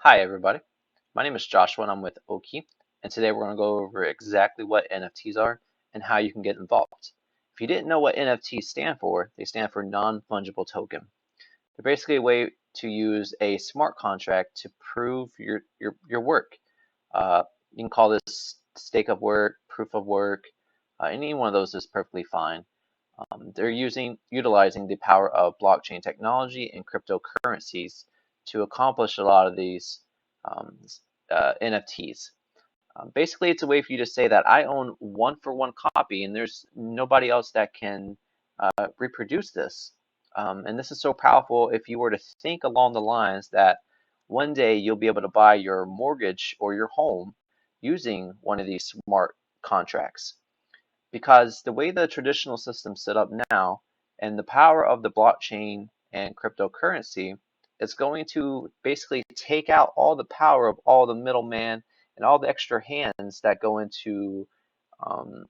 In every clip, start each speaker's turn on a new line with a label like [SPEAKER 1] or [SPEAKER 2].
[SPEAKER 1] Hi everybody, my name is Joshua and I'm with Oki, and today we're going to go over exactly what NFTs are and how you can get involved. If you didn't know what NFTs stand for, they stand for non-fungible token. They're basically a way to use a smart contract to prove your work. You can call this stake of work, proof of work, any one of those is perfectly fine. They're utilizing the power of blockchain technology and cryptocurrencies to accomplish a lot of these um, NFTs. Basically, it's a way for you to say that I own one-for-one copy, and there's nobody else that can reproduce this. And this is so powerful if you were to think along the lines that one day you'll be able to buy your mortgage or your home using one of these smart contracts. Because the way the traditional system's set up now and the power of the blockchain and cryptocurrency is going to basically take out all the power of all the middleman and all the extra hands that go into um,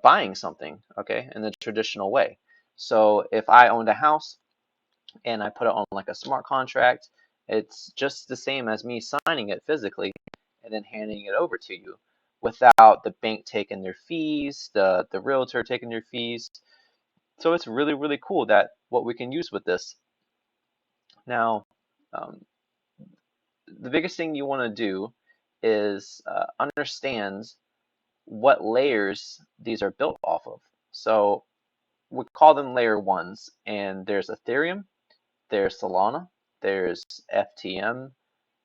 [SPEAKER 1] buying something, okay, in the traditional way. So if I owned a house and I put it on like a smart contract, it's just the same as me signing it physically and then handing it over to you without the bank taking their fees, the realtor taking their fees. So it's really, really cool that what we can use with this. Now, um, the biggest thing you want to do is understand what layers these are built off of. So we call them layer ones, and there's Ethereum, there's Solana, there's FTM,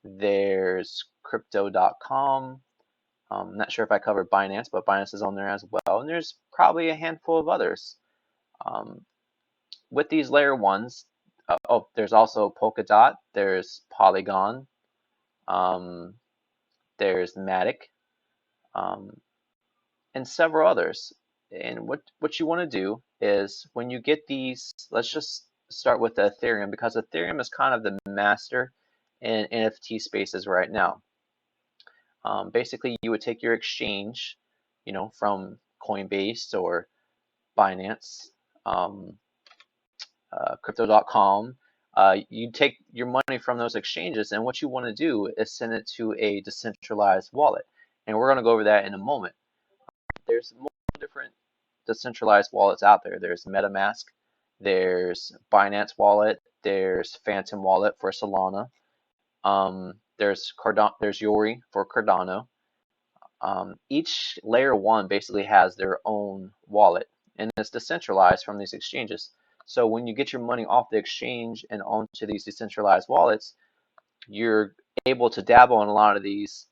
[SPEAKER 1] there's Crypto.com. I'm not sure if I covered Binance, but Binance is on there as well. And there's probably a handful of others. Um, with these layer ones, there's also Polkadot, there's Polygon, um, there's Matic, um, and several others. And what you want to do is when you get these, let's just start with the Ethereum because Ethereum is kind of the master in NFT spaces right now. Basically, you would take your exchange, from Coinbase or Binance, um, Crypto.com. You take your money from those exchanges, and what you want to do is send it to a decentralized wallet. And we're going to go over that in a moment. There's multiple different decentralized wallets out there. There's Metamask, there's Binance Wallet, there's Phantom Wallet for Solana, there's Yori for Cardano. Each layer one basically has their own wallet and it's decentralized from these exchanges. So when you get your money off the exchange and onto these decentralized wallets, you're able to dabble in a lot of these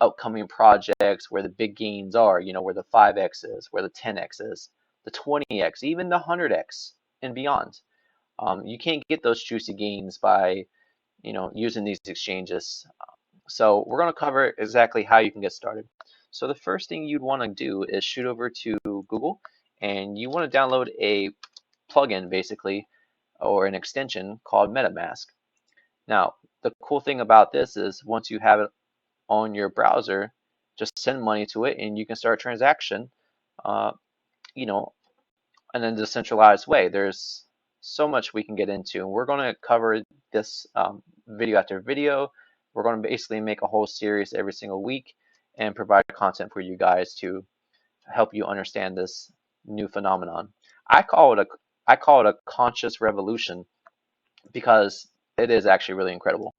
[SPEAKER 1] upcoming projects where the big gains are, where the 5x is, where the 10x is, the 20x, even the 100x and beyond. You can't get those juicy gains by, using these exchanges. So we're going to cover exactly how you can get started. So the first thing you'd want to do is shoot over to Google and you want to download a plugin basically or an extension called Metamask. Now, the cool thing about this is once you have it on your browser, just send money to it and you can start a transaction, uh, you know, in a decentralized way. There's so much we can get into, and we're going to cover this video after video. We're going to basically make a whole series every single week and provide content for you guys to help you understand this new phenomenon. I call it a I call it a conscious revolution because it is actually really incredible.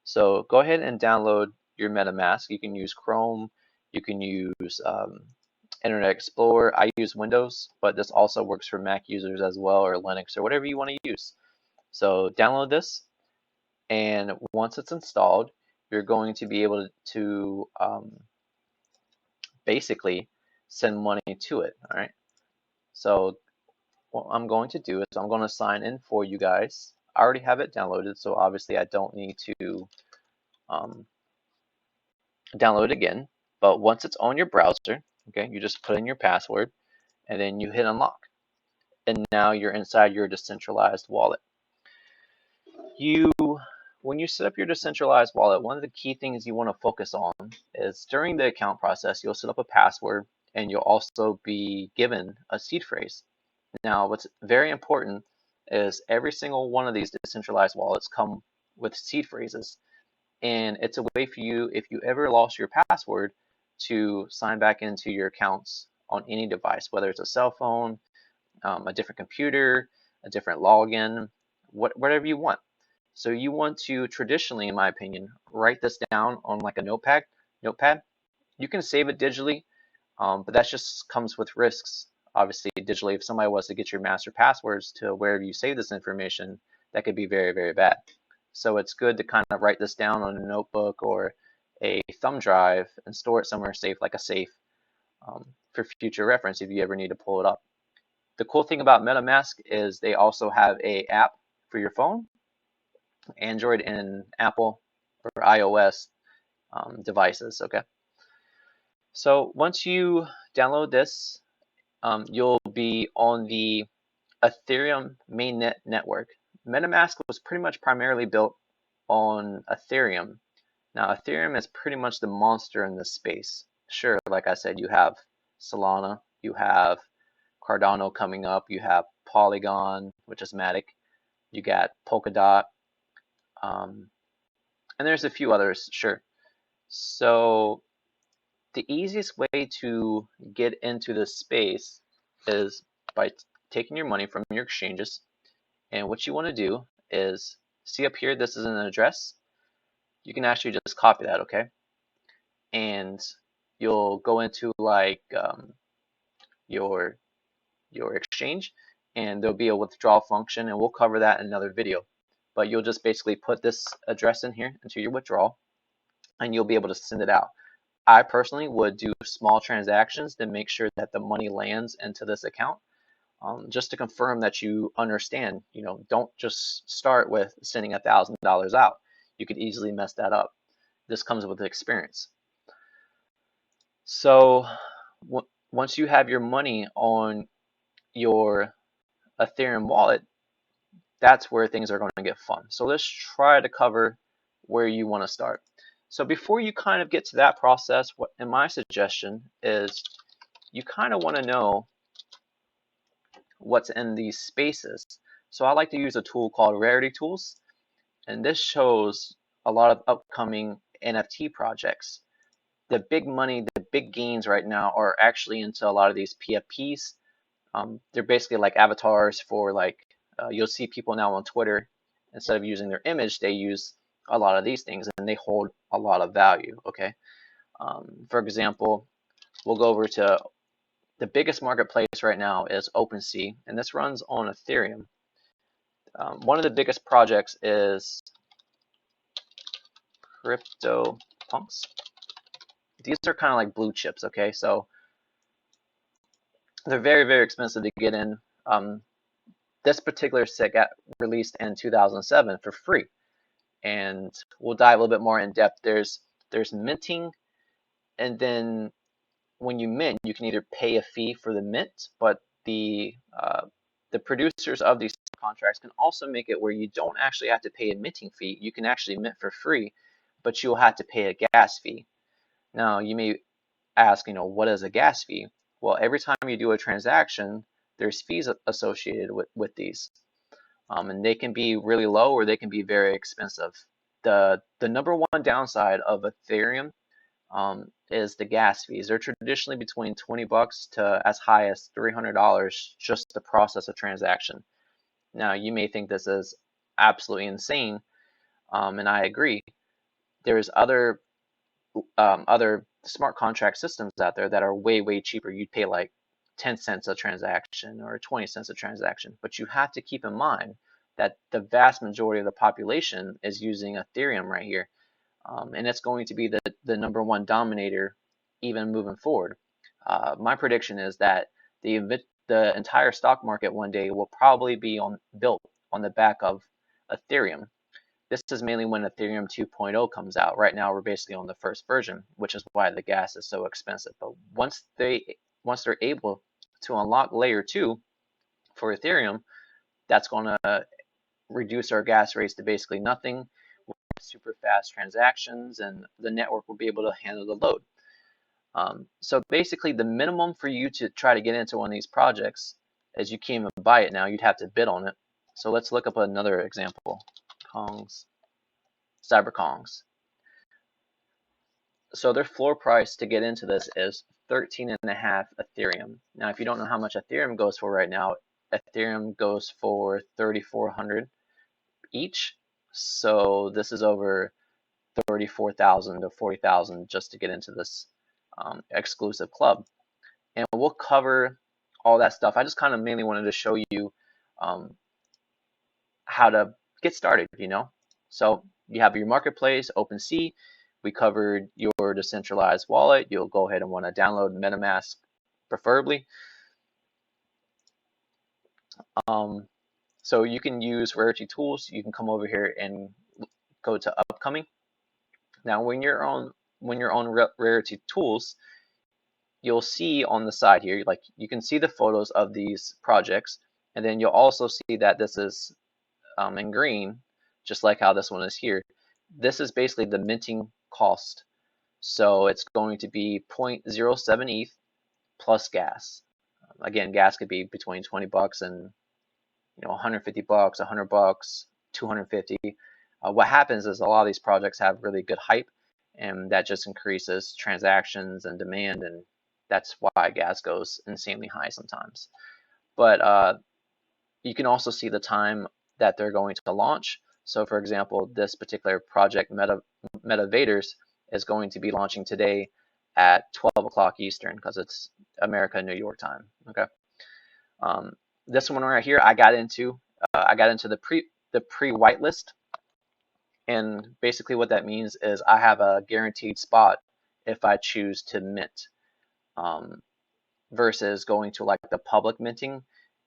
[SPEAKER 1] So go ahead and download your MetaMask. You can use Chrome, you can use Internet Explorer. I use Windows, but this also works for Mac users as well, or Linux, or whatever you want to use. So download this, and once it's installed, you're going to be able to basically send money to it. All right. So what I'm going to do is I'm going to sign in for you guys. I already have it downloaded, so obviously I don't need to um, download it again. But once it's on your browser, okay, you just put in your password and then you hit unlock. And now you're inside your decentralized wallet. You, when you set up your decentralized wallet, one of the key things you want to focus on is during the account process, you'll set up a password and you'll also be given a seed phrase. Now, what's very important is every single one of these decentralized wallets come with seed phrases. and it's a way for you, if you ever lost your password, to sign back into your accounts on any device, whether it's a cell phone, a different computer, a different login, whatever you want. So you want to traditionally, in my opinion, write this down on like a notepad. You can save it digitally, but that just comes with risks. Obviously, digitally, if somebody was to get your master passwords to wherever you save this information, that could be very, very bad. So it's good to kind of write this down on a notebook or a thumb drive and store it somewhere safe, like a safe, for future reference if you ever need to pull it up. The cool thing about Metamask is they also have a app for your phone, Android and Apple or iOS devices. Okay. So once you download this, you'll be on the Ethereum mainnet network. Metamask was pretty much primarily built on Ethereum. Now, Ethereum is pretty much the monster in this space. Sure, like I said, you have Solana, you have Cardano coming up, you have Polygon, which is Matic, you got Polkadot, and there's a few others, sure. So the easiest way to get into this space is by taking your money from your exchanges. And what you want to do is, see up here, this is an address. You can actually just copy that, okay? And you'll go into like your exchange, and there'll be a withdrawal function, and we'll cover that in another video. But you'll just basically put this address in here into your withdrawal, and you'll be able to send it out. I personally would do small transactions to make sure that the money lands into this account, just to confirm that you understand. Don't just start with sending $1,000 out. You could easily mess that up. This comes with experience. So once you have your money on your Ethereum wallet, that's where things are going to get fun. So let's try to cover where you want to start. So before you kind of get to that process, in my suggestion is, you kind of want to know what's in these spaces. So I like to use a tool called Rarity Tools, and this shows a lot of upcoming NFT projects. The big money, the big gains right now are actually into a lot of these PFPs. They're basically like avatars for like, you'll see people now on Twitter, instead of using their image, they use a lot of these things, and they hold a lot of value, okay? For example, we'll go over to the biggest marketplace right now is OpenSea, and this runs on Ethereum. One of the biggest projects is Cryptopunks. These are kind of like blue chips, okay? So they're very, very expensive to get in. This particular set got released in 2007 for free, and we'll dive a little bit more in depth. There's minting, and then when you mint, you can either pay a fee for the mint, but the producers of these contracts can also make it where you don't actually have to pay a minting fee. You can actually mint for free, but you'll have to pay a gas fee. Now, you may ask, what is a gas fee? Well, every time you do a transaction, there's fees associated with these. And they can be really low, or they can be very expensive. The number one downside of Ethereum is the gas fees. They're traditionally between $20 to as high as $300 just to process a transaction. Now, you may think this is absolutely insane, and I agree. There's other smart contract systems out there that are way, way cheaper. You'd pay like 10 cents a transaction or 20 cents a transaction. But you have to keep in mind that the vast majority of the population is using Ethereum right here. And it's going to be the number one dominator even moving forward. My prediction is that the entire stock market one day will probably be built on the back of Ethereum. This is mainly when Ethereum 2.0 comes out. Right now, we're basically on the first version, which is why the gas is so expensive. But once they're able to unlock layer 2 for Ethereum, that's going to reduce our gas rates to basically nothing. We'll have super fast transactions, and the network will be able to handle the load. So basically, the minimum for you to try to get into one of these projects is you can't even buy it now. You'd have to bid on it. So let's look up another example. Cyberkongs. So their floor price to get into this is 13.5 Ethereum. Now, if you don't know how much Ethereum goes for right now, Ethereum goes for 3,400 each. So this is over 34,000 to 40,000 just to get into this exclusive club. And we'll cover all that stuff. I just kind of mainly wanted to show you um, how to get started, So you have your marketplace, OpenSea. We covered your decentralized wallet. You'll go ahead and want to download Metamask, preferably. So you can use Rarity Tools. You can come over here and go to upcoming. Now, when you're on Rarity Tools, you'll see on the side here, like you can see the photos of these projects, and then you'll also see that this is in green, just like how this one is here. This is basically the minting cost. So it's going to be 0.07 ETH plus gas. Again, gas could be between 20 bucks and 150 bucks, 100 bucks, 250. What happens is a lot of these projects have really good hype, and that just increases transactions and demand, and that's why gas goes insanely high sometimes. But you can also see the time that they're going to launch. So for example, this particular project, Metavaders, is going to be launching today at 12 o'clock Eastern because it's America, New York time. Okay. This one right here, I got into the pre whitelist, and basically what that means is I have a guaranteed spot if I choose to mint, versus going to like the public minting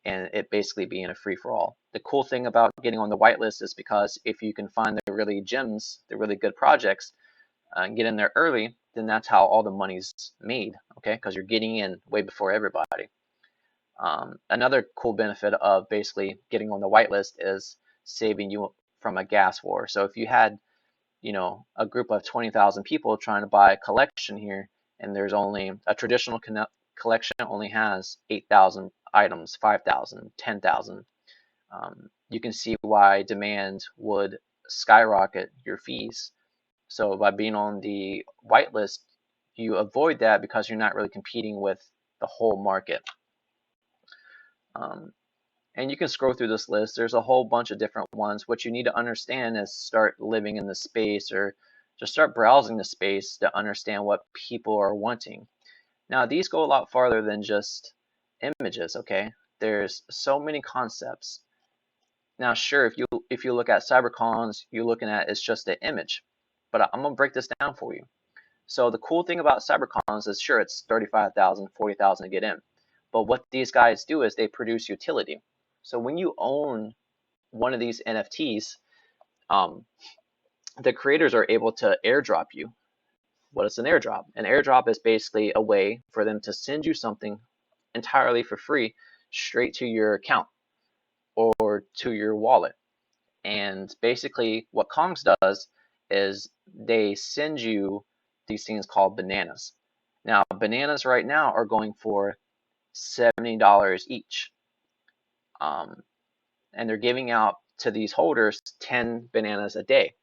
[SPEAKER 1] and it basically being a free for all. The cool thing about getting on the whitelist is because if you can find the really gems, the really good projects, and get in there early, then that's how all the money's made, okay? Because you're getting in way before everybody. Another cool benefit of basically getting on the whitelist is saving you from a gas war. So if you had, a group of 20,000 people trying to buy a collection here, and there's only a traditional collection only has 8,000 items, 5,000, 10,000, you can see why demand would skyrocket your fees. So by being on the whitelist, you avoid that because you're not really competing with the whole market. And you can scroll through this list. There's a whole bunch of different ones. What you need to understand is start living in the space, or just start browsing the space to understand what people are wanting. Now, these go a lot farther than just images, okay? There's so many concepts. Now, sure, if you look at CyberCons, you're looking at it's just an image, but I'm gonna break this down for you. So the cool thing about CyberCons is, sure, it's 35,000, 40,000 to get in, but what these guys do is they produce utility. So when you own one of these NFTs, the creators are able to airdrop you. What is an airdrop? An airdrop is basically a way for them to send you something entirely for free straight to your account or to your wallet. And basically what Kongs does is they send you these things called bananas. Now, bananas right now are going for $70 each. And they're giving out to these holders 10 bananas a day.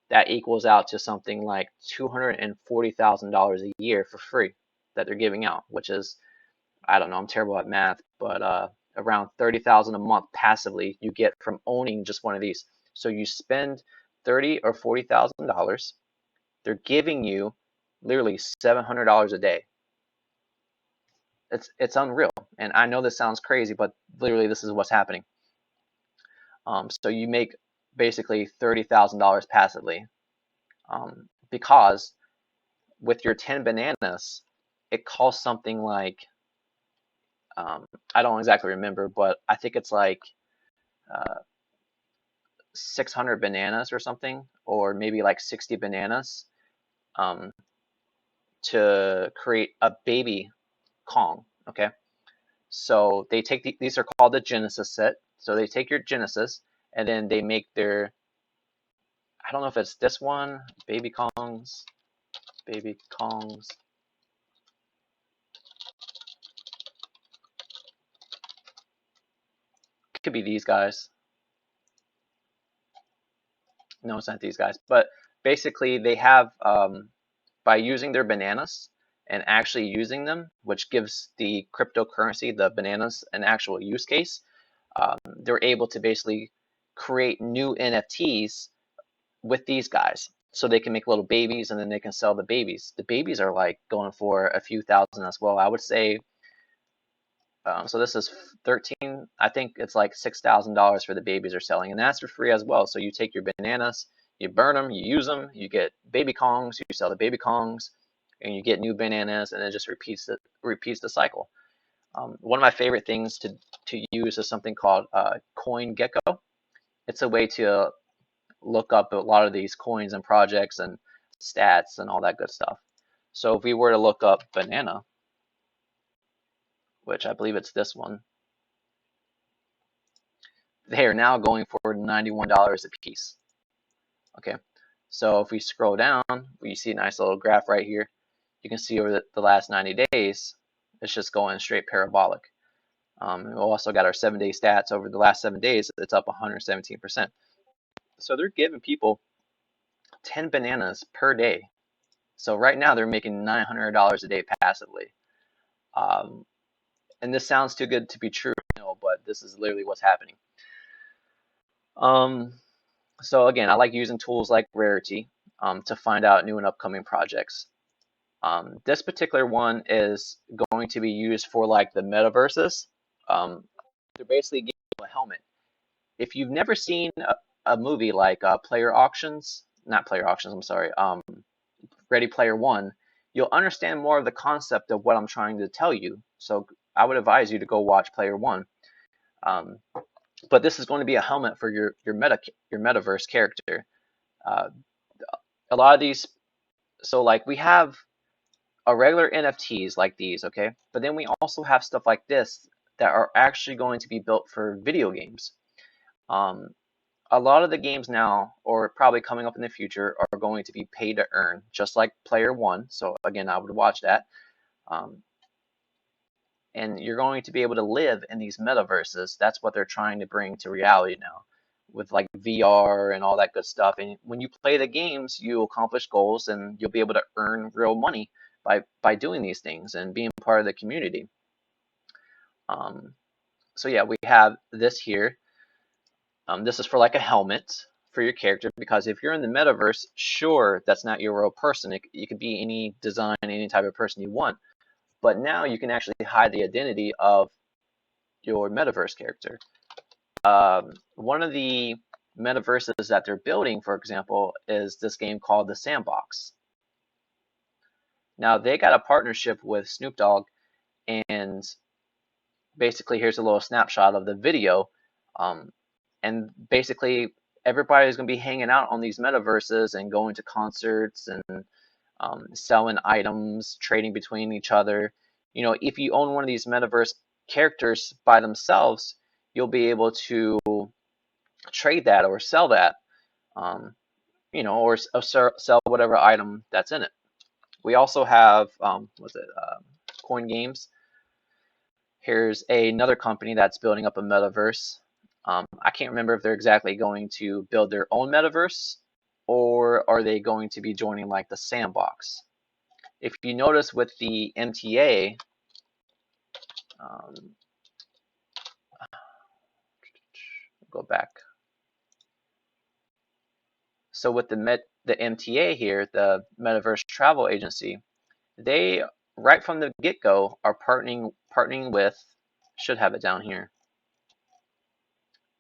[SPEAKER 1] That equals out to something like $240,000 a year for free that they're giving out, which is, I don't know, I'm terrible at math, but around 30,000 a month passively you get from owning just one of these. So you spend $30,000 or $40,000, they're giving you literally $700 a day. It's unreal, and I know this sounds crazy, but literally this is what's happening. So you make basically $30,000 passively, because with your 10 bananas, it costs something like, I don't exactly remember, but I think it's like 600 bananas or something, or maybe like 60 bananas, to create a baby Kong. Okay, so they take these are called the Genesis set. So they take your Genesis and then they make their, I don't know if it's this one, baby Kongs. Could be these guys. No, it's not these guys. But basically, they have by using their bananas and actually using them, which gives the cryptocurrency, the bananas, an actual use case, they're able to basically create new NFTs with these guys. So they can make little babies and then they can sell the babies. The babies are like going for a few thousand as well. I would say, so this is 13, I think it's like $6,000 for the babies are selling, and that's for free as well. So you take your bananas, you burn them, you use them, you get baby Kongs, you sell the baby Kongs, and you get new bananas, and it just repeats the cycle. One of my favorite things to use is something called CoinGecko. It's a way to look up a lot of these coins and projects and stats and all that good stuff. So if we were to look up banana, which I believe it's this one, they are now going for $91 a piece. Okay, so if we scroll down, we see a nice little graph right here. You can see over the last 90 days, it's just going straight parabolic. We also got our 7-day stats. Over the last 7 days, it's up 117%. So they're giving people 10 bananas per day. So right now they're making $900 a day passively. And this sounds too good to be true, but this is literally what's happening. So again, I like using tools like Rarity to find out new and upcoming projects. This particular one is going to be used for like the metaverses. They're basically giving you a helmet. If you've never seen a movie like Ready Player One, you'll understand more of the concept of what I'm trying to tell you. So I would advise you to go watch Player One. But this is going to be a helmet for your metaverse character. A lot of these, so like we have a regular NFTs like these, okay? But then we also have stuff like this that are actually going to be built for video games. A lot of the games now, or probably coming up in the future, are going to be pay to earn, just like Player One. So again, I would watch that. And you're going to be able to live in these metaverses. That's what they're trying to bring to reality now, with like VR and all that good stuff. And when you play the games, you accomplish goals and you'll be able to earn real money by doing these things and being part of the community. So yeah, we have this here. This is for like a helmet for your character, because if you're in the metaverse, sure, that's not your real person. You could be any design, any type of person you want. But now you can actually hide the identity of your metaverse character. One of the metaverses that they're building, for example, is this game called the Sandbox. Now they got a partnership with Snoop Dogg, and basically here's a little snapshot of the video. And basically everybody's going to be hanging out on these metaverses and going to concerts and selling items, trading between each other. If you own one of these metaverse characters by themselves, you'll be able to trade that or sell that, or sell whatever item that's in it. We also have, Coin Games. Here's another company that's building up a metaverse. I can't remember if they're exactly going to build their own metaverse, or are they going to be joining like the Sandbox. If you notice with the MTA, go back. So with the MTA here, the Metaverse Travel Agency, they right from the get-go are partnering with, should have it down here,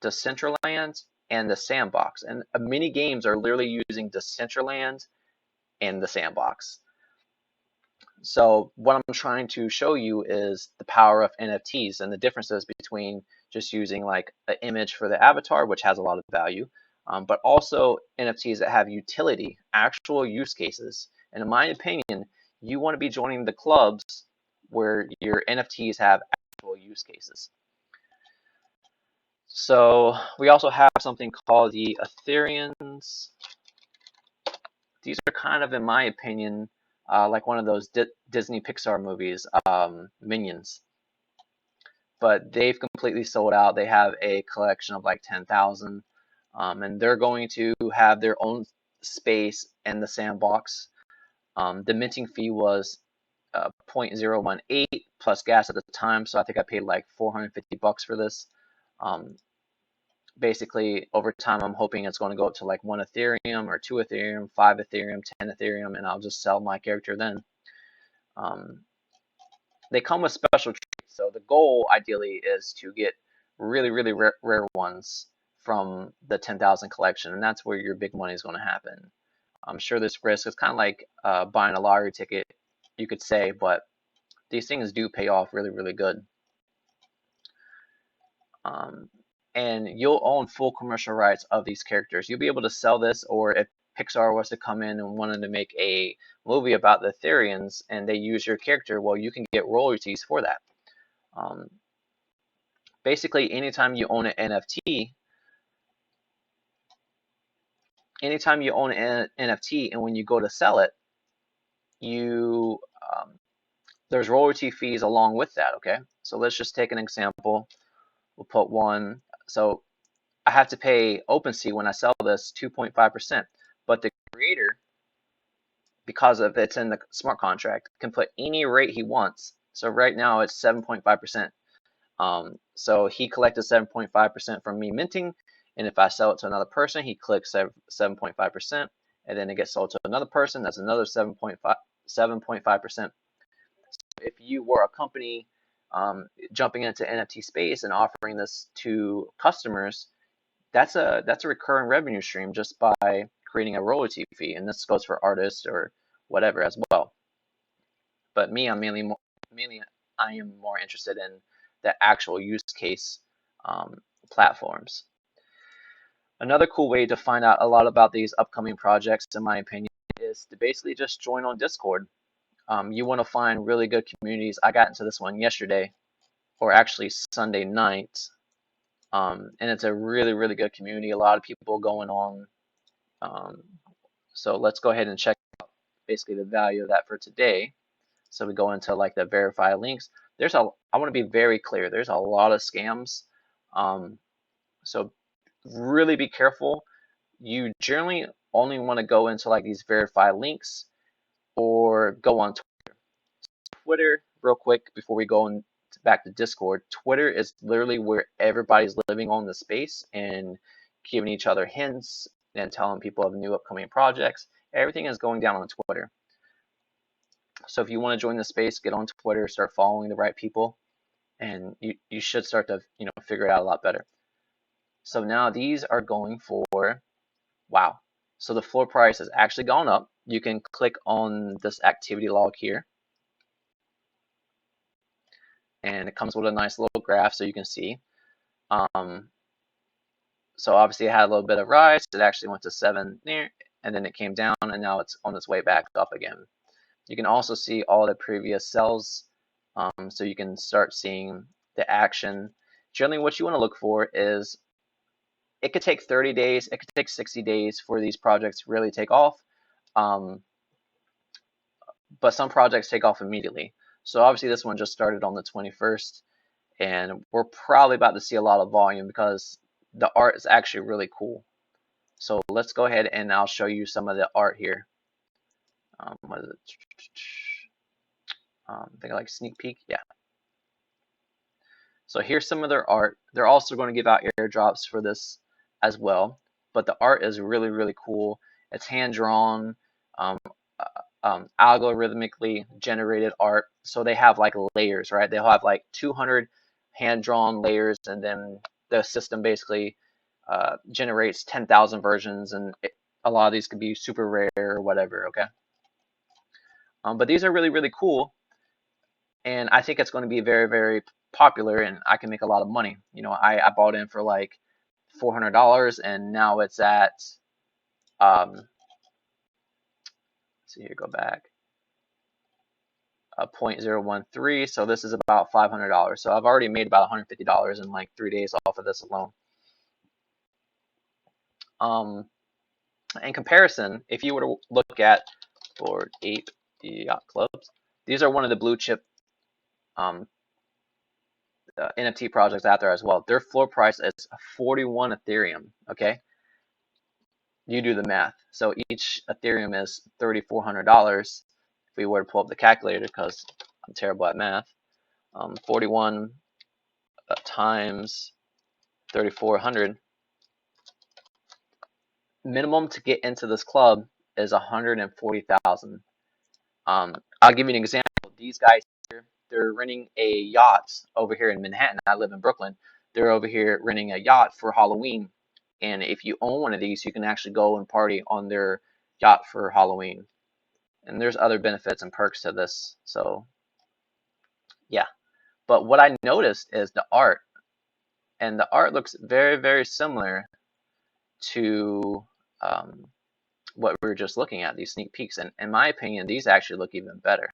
[SPEAKER 1] Decentraland and the Sandbox. And many games are literally using Decentraland and the Sandbox. So what I'm trying to show you is the power of NFTs and the differences between just using like an image for the avatar, which has a lot of value, but also NFTs that have utility, actual use cases. And in my opinion, you want to be joining the clubs where your NFTs have actual use cases. So we also have something called the Ethereans. These are kind of, in my opinion, like one of those Disney Pixar movies, Minions. But they've completely sold out. They have a collection of like 10,000, and they're going to have their own space in the Sandbox. The minting fee was 0.018 plus gas at the time, so I think I paid like $450 for this. Basically, over time, I'm hoping it's going to go up to like 1 Ethereum or 2 Ethereum, 5 Ethereum, 10 Ethereum, and I'll just sell my character then. They come with special treats, so the goal ideally is to get really, really rare ones from the 10,000 collection, and that's where your big money is going to happen. I'm sure there's risk. It's kind of like buying a lottery ticket, you could say, but these things do pay off really, really good. And you'll own full commercial rights of these characters. You'll be able to sell this, or if Pixar was to come in and wanted to make a movie about the Ethereans and they use your character, well, you can get royalties for that. Basically, anytime you own an NFT, and when you go to sell it, there's royalty fees along with that. Okay, so let's just take an example. We'll put one. So I have to pay Opensea when I sell this 2.5%, but the creator, because of it's in the smart contract, can put any rate he wants. So right now it's 7.5%. So he collected 7.5% from me minting, and if I sell it to another person, he clicks 7.5%, and then it gets sold to another person. That's another 7.5%. If you were a company jumping into NFT space and offering this to customers, that's a recurring revenue stream just by creating a royalty fee, and this goes for artists or whatever as well. But me, I am more interested in the actual use case platforms. Another cool way to find out a lot about these upcoming projects, in my opinion, is to basically just join on Discord. You want to find really good communities. I got into this one yesterday, or actually Sunday night, and it's a really, really good community. A lot of people going on. So let's go ahead and check out basically the value of that for today. So we go into like the verify links. I want to be very clear. There's a lot of scams. So really be careful. You generally only want to go into like these verify links or go on Twitter real quick before we go back to Discord. Twitter is literally where everybody's living on the space and giving each other hints and telling people of new upcoming projects. Everything is going down on Twitter. So if you want to join the space, get on Twitter, start following the right people, and you should start to figure it out a lot better. So now these are going for, wow. So the floor price has actually gone up. You can click on this activity log here, and it comes with a nice little graph so you can see. So obviously it had a little bit of rise. It actually went to 7 there, and then it came down, and now it's on its way back up again. You can also see all the previous sells, so you can start seeing the action. Generally, what you want to look for is it could take 30 days, it could take 60 days for these projects to really take off, but some projects take off immediately. So obviously this one just started on the 21st, and we're probably about to see a lot of volume because the art is actually really cool. So let's go ahead and I'll show you some of the art here. What is it? I think I like sneak peek. Yeah. So here's some of their art. They're also going to give out airdrops for this as well. But the art is really, really cool. It's hand drawn, algorithmically generated art. So they have like layers, right? They'll have like 200 hand drawn layers, and then the system basically generates 10,000 versions, and a lot of these could be super rare or whatever. Okay. But these are really, really cool, and I think it's going to be very, very popular, and I can make a lot of money. I bought in for like $400, and now it's at see here, go back, 0.013. So this is about $500. So I've already made about $150 in like 3 days off of this alone. In comparison, if you were to look at Board8 Yacht Clubs, these are one of the blue chip NFT projects out there as well. Their floor price is 41 Ethereum. Okay, you do the math. So each Ethereum is $3,400. we were to pull up the calculator, because I'm terrible at math, 41 times 3,400, minimum to get into this club is 140,000. I'll give you an example. These guys here, they're renting a yacht over here in Manhattan. I live in Brooklyn. They're over here renting a yacht for Halloween. And if you own one of these, you can actually go and party on their yacht for Halloween. And there's other benefits and perks to this. So, yeah. But what I noticed is the art. And the art looks very, very similar to what we were just looking at, these sneak peeks. And in my opinion, these actually look even better.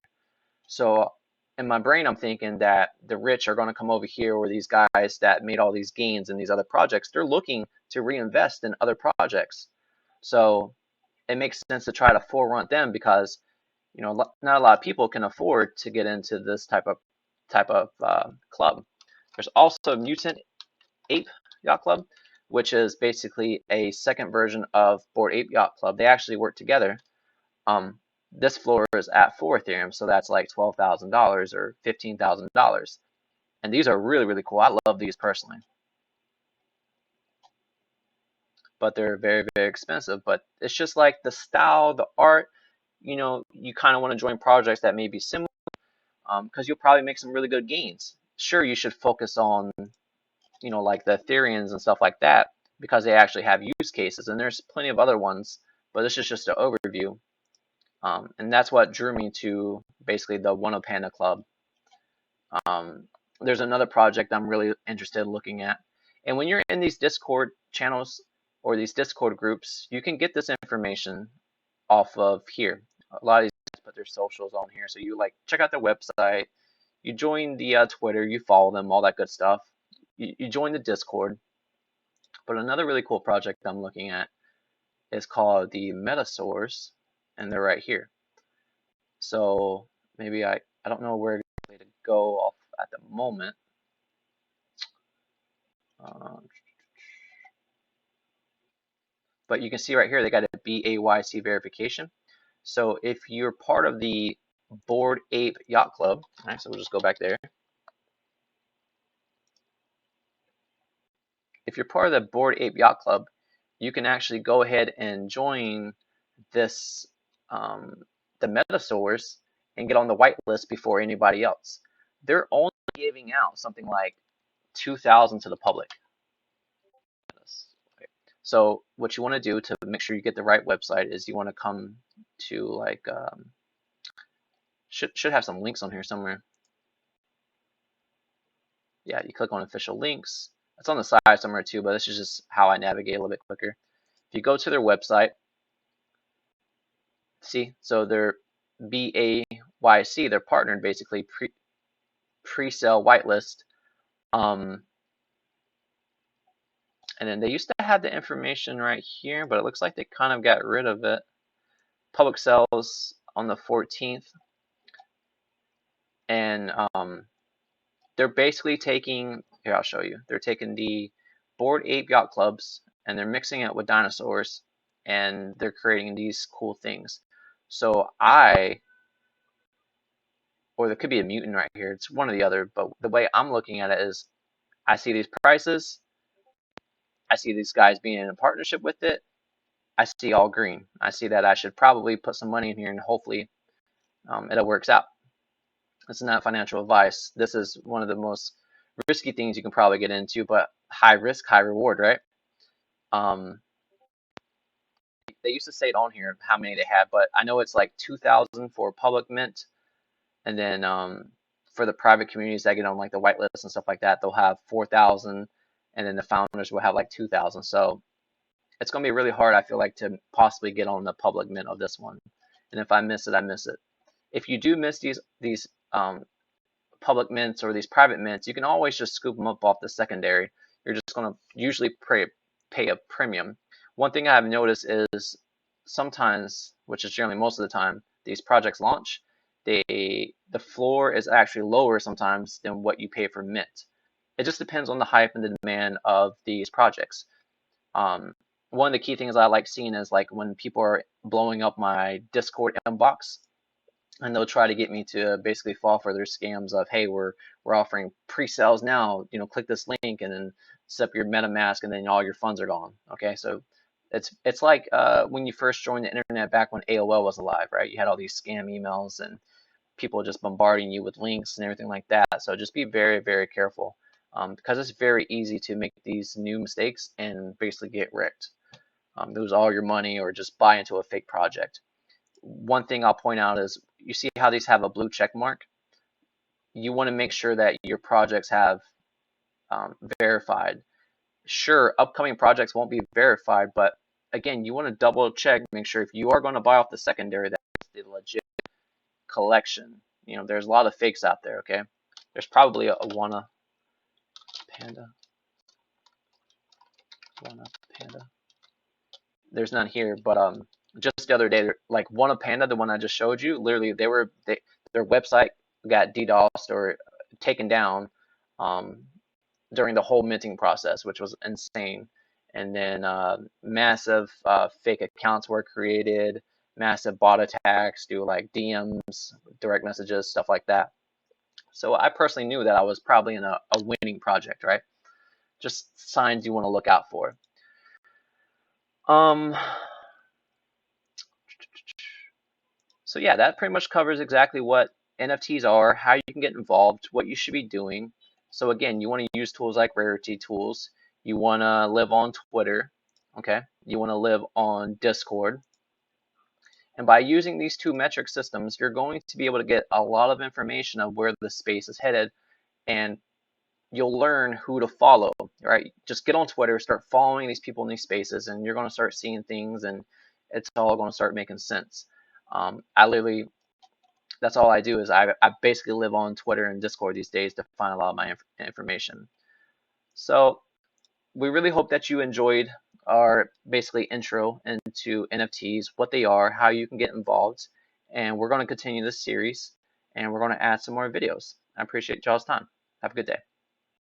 [SPEAKER 1] So in my brain, I'm thinking that the rich are going to come over here, or these guys that made all these gains in these other projects, they're looking to reinvest in other projects. So it makes sense to try to forerun them, because not a lot of people can afford to get into this type of club. There's also Mutant Ape Yacht Club, which is basically a second version of Board8 Yacht Club. They actually work together. This floor is at 4 Ethereum, so that's like $12,000 or $15,000. And these are really, really cool. I love these personally. But they're very, very expensive. But it's just like the style, the art, you kind of want to join projects that may be similar, because you'll probably make some really good gains. Sure, you should focus on, like the Ethereans and stuff like that, because they actually have use cases. And there's plenty of other ones, but this is just an overview. And that's what drew me to basically the One Panda Club. There's another project I'm really interested in looking at. And when you're in these Discord channels or these Discord groups, you can get this information off of here. A lot of these guys put their socials on here. So you check out their website, you join the Twitter, you follow them, all that good stuff. You join the Discord. But another really cool project I'm looking at is called the Metasource, and they're right here. So maybe I don't know where exactly to go off at the moment. But you can see right here they got a BAYC verification. So if you're part of the Board8 Yacht Club, all right, so we'll just go back there. If you're part of the Board8 Yacht Club, you can actually go ahead and join this the Metasource and get on the whitelist before anybody else. They're only giving out something like 2,000 to the public. So what you want to do to make sure you get the right website is you want to come to should have some links on here somewhere. Yeah, you click on official links. It's on the side somewhere too, but this is just how I navigate a little bit quicker. If you go to their website, see, so they're BAYC, they're partnered basically pre-sale whitelist. And then they used to have the information right here, but it looks like they kind of got rid of it. Public sales on the 14th. And they're basically taking, here I'll show you, they're taking the Board8 Yacht Clubs and they're mixing it with dinosaurs, and they're creating these cool things. So or there could be a mutant right here, it's one or the other, but the way I'm looking at it is I see these prices, I see these guys being in a partnership with it, I see all green. I see that I should probably put some money in here and hopefully it works out. It's not financial advice. This is one of the most risky things you can probably get into, but high risk, high reward, right? They used to say it on here how many they had, but I know it's like 2,000 for public mint, and then for the private communities that get on like the whitelist and stuff like that, they'll have 4,000, and then the founders will have like 2,000. So it's going to be really hard, I feel like, to possibly get on the public mint of this one. And if I miss it, I miss it. If you do miss these public mints or these private mints, you can always just scoop them up off the secondary. You're just going to usually pay a premium. One thing I've noticed is sometimes, which is generally most of the time, these projects launch, the floor is actually lower sometimes than what you pay for mint. It just depends on the hype and the demand of these projects. One of the key things I like seeing is like when people are blowing up my Discord inbox, and they'll try to get me to basically fall for their scams of, hey, we're offering pre-sales now, click this link and then set up your MetaMask and then all your funds are gone. Okay, so it's like when you first joined the internet back when AOL was alive, right? You had all these scam emails and people just bombarding you with links and everything like that. So just be very, very careful, because it's very easy to make these new mistakes and basically get wrecked, lose all your money or just buy into a fake project. One thing I'll point out is you see how these have a blue check mark. You want to make sure that your projects have verified. Sure, upcoming projects won't be verified, but again, you want to double check, make sure if you are going to buy off the secondary, that's the legit collection. There's a lot of fakes out there. Okay, there's probably a Wanna Panda. There's none here, but just the other day, like Wanna Panda, the one I just showed you, literally their website got DDoSed or taken down during the whole minting process, which was insane. And then massive fake accounts were created, massive bot attacks through like DMs, direct messages, stuff like that. So I personally knew that I was probably in a winning project, right? Just signs you want to look out for. So yeah, that pretty much covers exactly what NFTs are, how you can get involved, what you should be doing. So again, you want to use tools like Rarity Tools. You want to live on Twitter, okay? You want to live on Discord. And by using these two metric systems, you're going to be able to get a lot of information of where the space is headed, and you'll learn who to follow, right? Just get on Twitter, start following these people in these spaces, and you're going to start seeing things, and it's all going to start making sense. That's all I do is I basically live on Twitter and Discord these days to find a lot of my information. So we really hope that you enjoyed our basically intro into NFTs, what they are, how you can get involved, and we're going to continue this series, and we're going to add some more videos. I appreciate y'all's time. Have a good day.